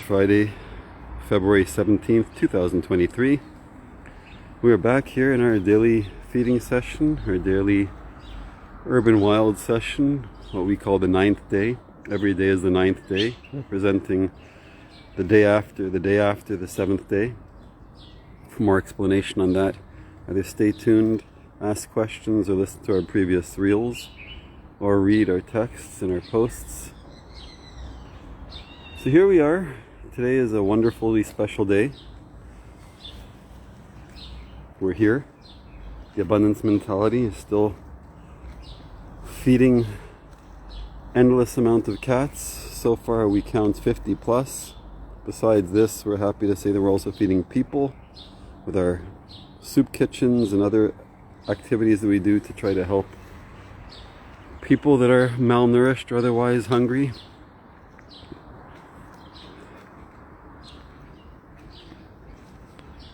Friday, February 17th, 2023. We are back here in our daily feeding session, our daily urban wild session, what we call the 9th day. Every day is the 9th day, representing the day after the 7th day. For more explanation on that, either stay tuned, ask questions, or listen to our previous reels, or read our texts and our posts. So here we are. Today is a wonderfully special day. We're here. The abundance mentality is still feeding endless amount of cats. So far we count 50 plus. Besides this, we're happy to say that we're also feeding people with our soup kitchens and other activities that we do to try to help people that are malnourished or otherwise hungry.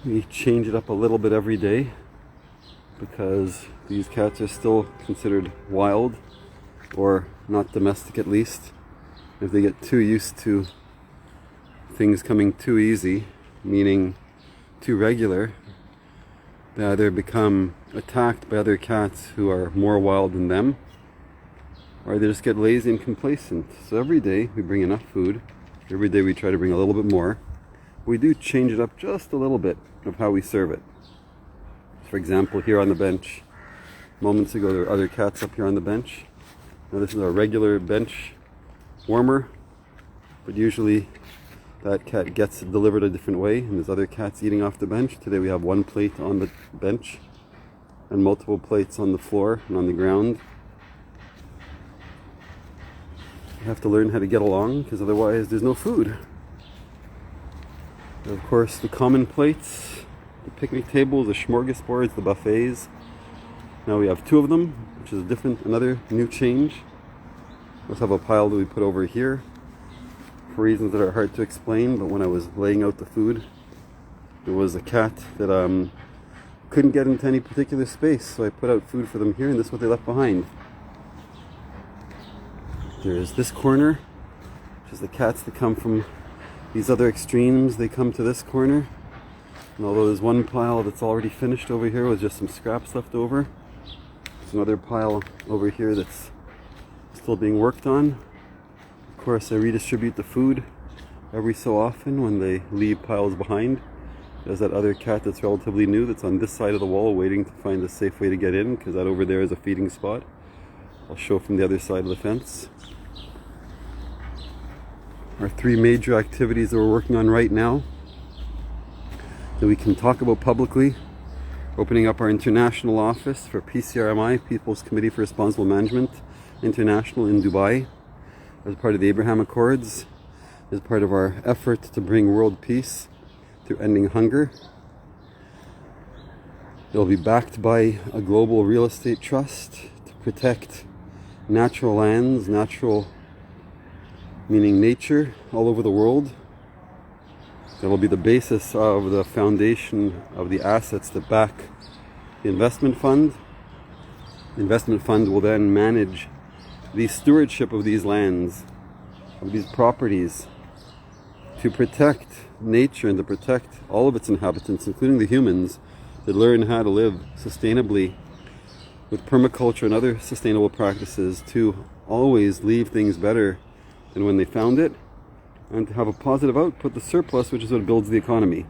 We change it up a little bit every day because these cats are still considered wild, or not domestic at least. If they get too used to things coming too easy, meaning too regular, they either become attacked by other cats who are more wild than them, or they just get lazy and complacent. So every day we bring enough food. Every day we try to bring a little bit more. We do change it up just a little bit of how we serve it. For example, here on the bench, moments ago there were other cats up here on the bench. Now this is our regular bench warmer, but usually that cat gets it delivered a different way, and there's other cats eating off the bench. Today we have one plate on the bench and multiple plates on the floor and on the ground. You have to learn how to get along, because otherwise there's no food. And of course, the common plates, the picnic tables, the smorgasbords, the buffets. Now we have two of them, which is another new change. We also have a pile that we put over here for reasons that are hard to explain, but when I was laying out the food, there was a cat that couldn't get into any particular space, so I put out food for them here, and this is what they left behind. There's this corner, which is the cats that come from these other extremes. They come to this corner, and although there's one pile that's already finished over here with just some scraps left over, there's another pile over here that's still being worked on. Of course, I redistribute the food every so often when they leave piles behind. There's that other cat that's relatively new that's on this side of the wall waiting to find a safe way to get in, because that over there is a feeding spot. I'll show from the other side of the fence. Our three major activities that we're working on right now that we can talk about publicly: opening up our international office for PCRMI, People's Committee for Responsible Management International, in Dubai, as part of the Abraham Accords, as part of our effort to bring world peace through ending hunger. It'll be backed by a global real estate trust to protect natural lands, natural meaning nature, all over the world. That will be the basis of the foundation of the assets that back the investment fund. The investment fund will then manage the stewardship of these lands, of these properties, to protect nature and to protect all of its inhabitants, including the humans, that learn how to live sustainably with permaculture and other sustainable practices, to always leave things better than when they found it, and to have a positive output, the surplus, which is what builds the economy.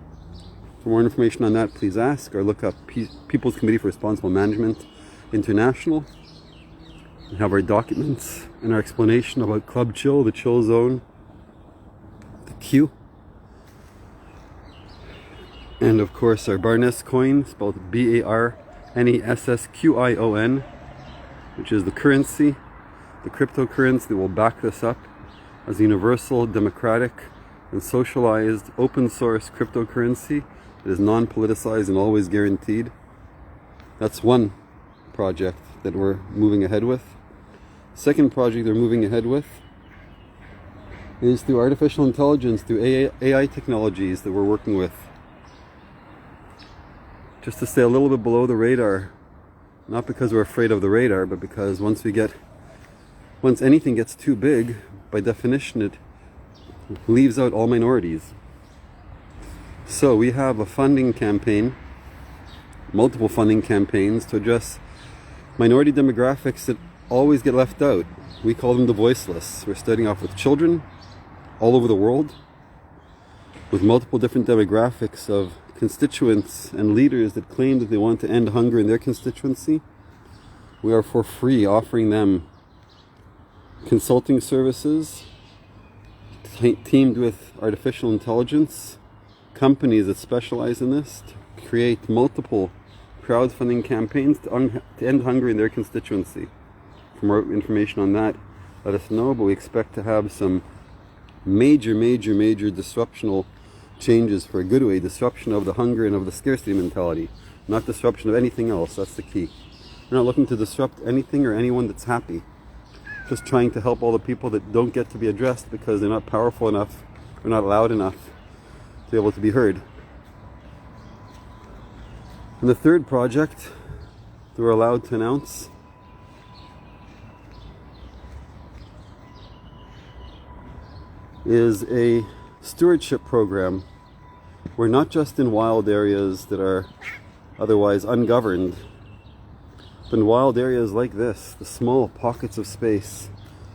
For more information on that, please ask or look up People's Committee for Responsible Management International. We have our documents and our explanation about Club Chill, the chill zone, the Q, and of course our Barness coin, spelled BARNESSQION, which is the currency, the cryptocurrency that will back this up as a universal, democratic, and socialized open source cryptocurrency that is non-politicized and always guaranteed. That's one project that we're moving ahead with. Second project they're moving ahead with is through artificial intelligence, through AI technologies that we're working with. Just to stay a little bit below the radar, not because we're afraid of the radar, but because once anything gets too big, by definition it leaves out all minorities. So we have a funding campaign, multiple funding campaigns to address minority demographics that always get left out. We call them the voiceless. We're starting off with children all over the world, with multiple different demographics of constituents and leaders that claim that they want to end hunger in their constituency. We are for free offering them consulting services teamed with artificial intelligence, companies that specialize in this, to create multiple crowdfunding campaigns to end hunger in their constituency. For more information on that, let us know, but we expect to have some major disruptional changes for a good way. Disruption of the hunger and of the scarcity mentality, not disruption of anything else. That's the key. We're not looking to disrupt anything or anyone that's happy. Just trying to help all the people that don't get to be addressed because they're not powerful enough or not loud enough to be able to be heard. And the third project that we're allowed to announce is a stewardship program where not just in wild areas that are otherwise ungoverned, but in wild areas like this, the small pockets of space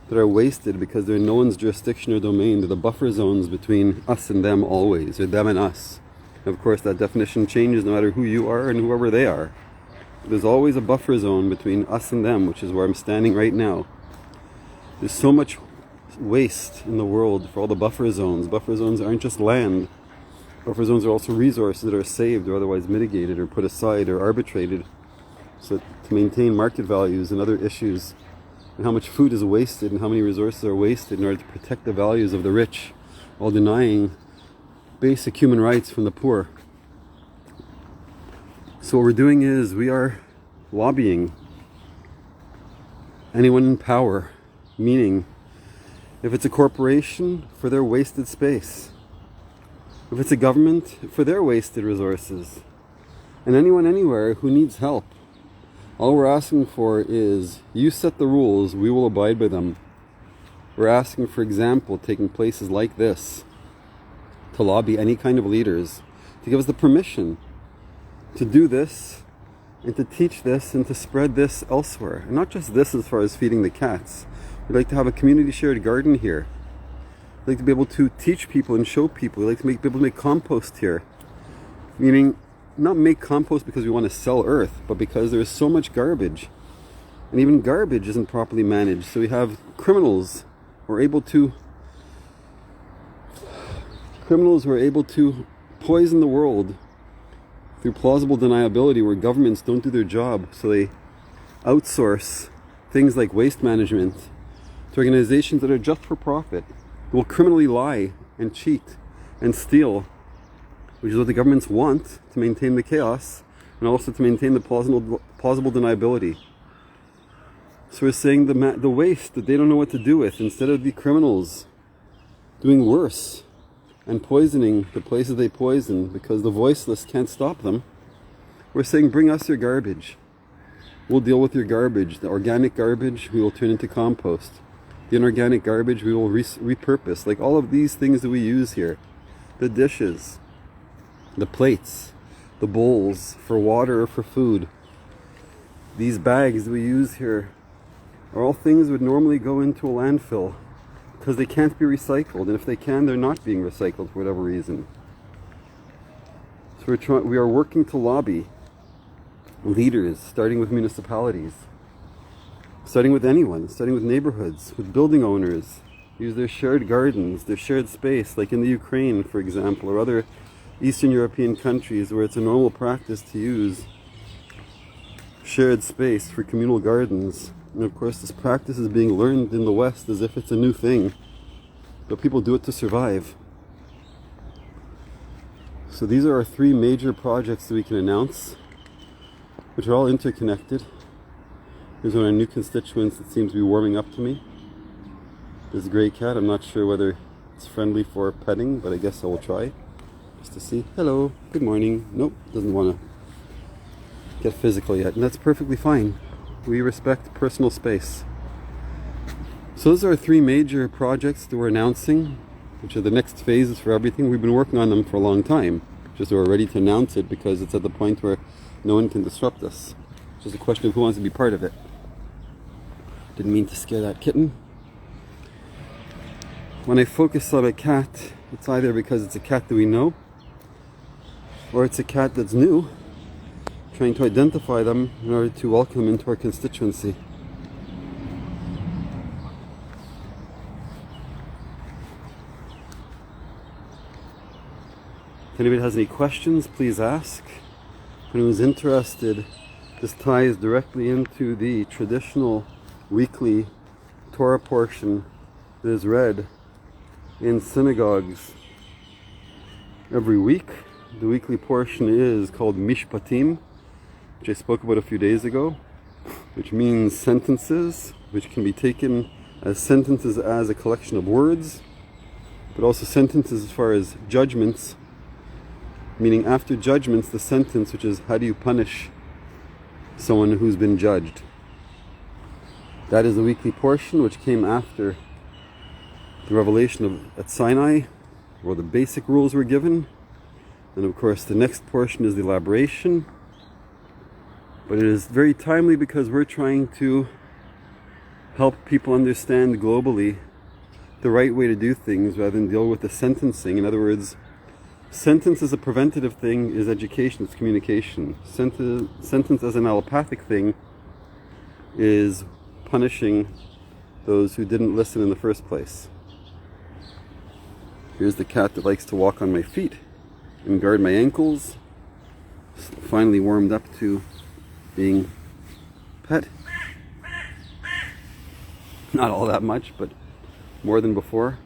that are wasted because they're in no one's jurisdiction or domain, they're the buffer zones between us and them always, or them and us. And of course that definition changes no matter who you are and whoever they are. There's always a buffer zone between us and them, which is where I'm standing right now. There's so much waste in the world for all the buffer zones. Buffer zones aren't just land. Buffer zones are also resources that are saved or otherwise mitigated or put aside or arbitrated so to maintain market values and other issues, and how much food is wasted and how many resources are wasted in order to protect the values of the rich while denying basic human rights from the poor. So what we're doing is we are lobbying anyone in power, meaning if it's a corporation, for their wasted space. If it's a government, for their wasted resources. And anyone anywhere who needs help. All we're asking for is, you set the rules, we will abide by them. We're asking, for example, taking places like this, to lobby any kind of leaders, to give us the permission to do this, and to teach this, and to spread this elsewhere. And not just this as far as feeding the cats. We'd like to have a community shared garden here. We'd like to be able to teach people and show people. We'd like to be able to make compost here. Meaning, not make compost because we want to sell earth, but because there is so much garbage. And even garbage isn't properly managed. So we have criminals who are able to poison the world through plausible deniability, where governments don't do their job. So they outsource things like waste management to organizations that are just for profit, who will criminally lie and cheat and steal, which is what the governments want to maintain the chaos and also to maintain the plausible deniability. So we're saying the waste that they don't know what to do with, instead of the criminals doing worse and poisoning the places they poison because the voiceless can't stop them, we're saying bring us your garbage. We'll deal with your garbage. The organic garbage we will turn into compost. The inorganic garbage we will repurpose. Like all of these things that we use here. The dishes, the plates, the bowls for water or for food. These bags that we use here are all things that would normally go into a landfill because they can't be recycled. And if they can, they're not being recycled for whatever reason. So we are working to lobby leaders, starting with municipalities, starting with anyone, starting with neighborhoods, with building owners, use their shared gardens, their shared space, like in the Ukraine, for example, or other Eastern European countries where it's a normal practice to use shared space for communal gardens. And of course, this practice is being learned in the West as if it's a new thing, but people do it to survive. So these are our three major projects that we can announce, which are all interconnected. Here's one of our new constituents that seems to be warming up to me. This gray cat, I'm not sure whether it's friendly for petting, but I guess I will try just to see. Hello, good morning. Nope, doesn't want to get physical yet, and that's perfectly fine. We respect personal space. So those are our three major projects that we're announcing. which are the next phases for everything. We've been working on them for a long time. Just we're ready to announce it because it's at the point where no one can disrupt us. It's just a question of who wants to be part of it. Didn't mean to scare that kitten. When I focus on a cat, it's either because it's a cat that we know, or it's a cat that's new, trying to identify them in order to welcome them into our constituency. If anybody has any questions, please ask. If anyone's interested, this ties directly into the traditional weekly Torah portion that is read in synagogues every week. The weekly portion is called Mishpatim, which I spoke about a few days ago, which means sentences, which can be taken as sentences as a collection of words, but also sentences as far as judgments, meaning after judgments, the sentence, which is how do you punish someone who's been judged. That is the weekly portion, which came after the revelation at Sinai, where the basic rules were given. And of course, the next portion is the elaboration. But it is very timely because we're trying to help people understand globally the right way to do things rather than deal with the sentencing. In other words, sentence as a preventative thing is education, it's communication. Sentence as an allopathic thing is punishing those who didn't listen in the first place. Here's the cat that likes to walk on my feet and guard my ankles. Finally warmed up to being pet. Not all that much, but more than before.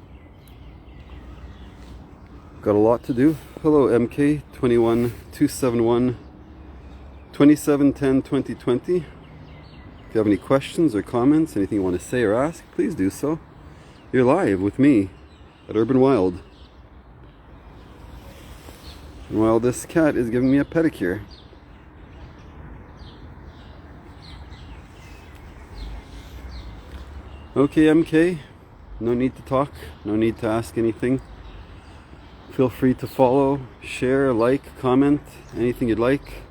Got a lot to do. Hello MK 21271 2710 2020. If you have any questions or comments, anything you want to say or ask, please do so. You're live with me at Urban Wild. And while this cat is giving me a pedicure. Okay MK, no need to talk, no need to ask anything. Feel free to follow, share, like, comment, anything you'd like.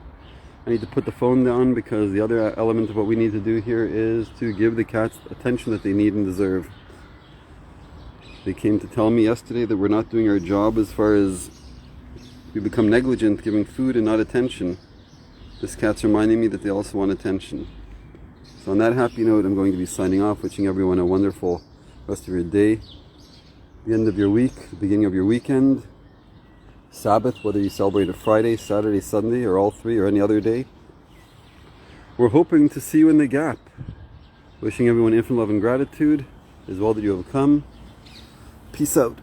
I need to put the phone down because the other element of what we need to do here is to give the cats attention that they need and deserve. They came to tell me yesterday that we're not doing our job as far as we become negligent giving food and not attention. This cat's reminding me that they also want attention. So on that happy note, I'm going to be signing off, wishing everyone a wonderful rest of your day, the end of your week, the beginning of your weekend, Sabbath, whether you celebrate a Friday, Saturday, Sunday, or all three, or any other day. We're hoping to see you in the gap. Wishing everyone infinite love and gratitude, as well that you have come. Peace out.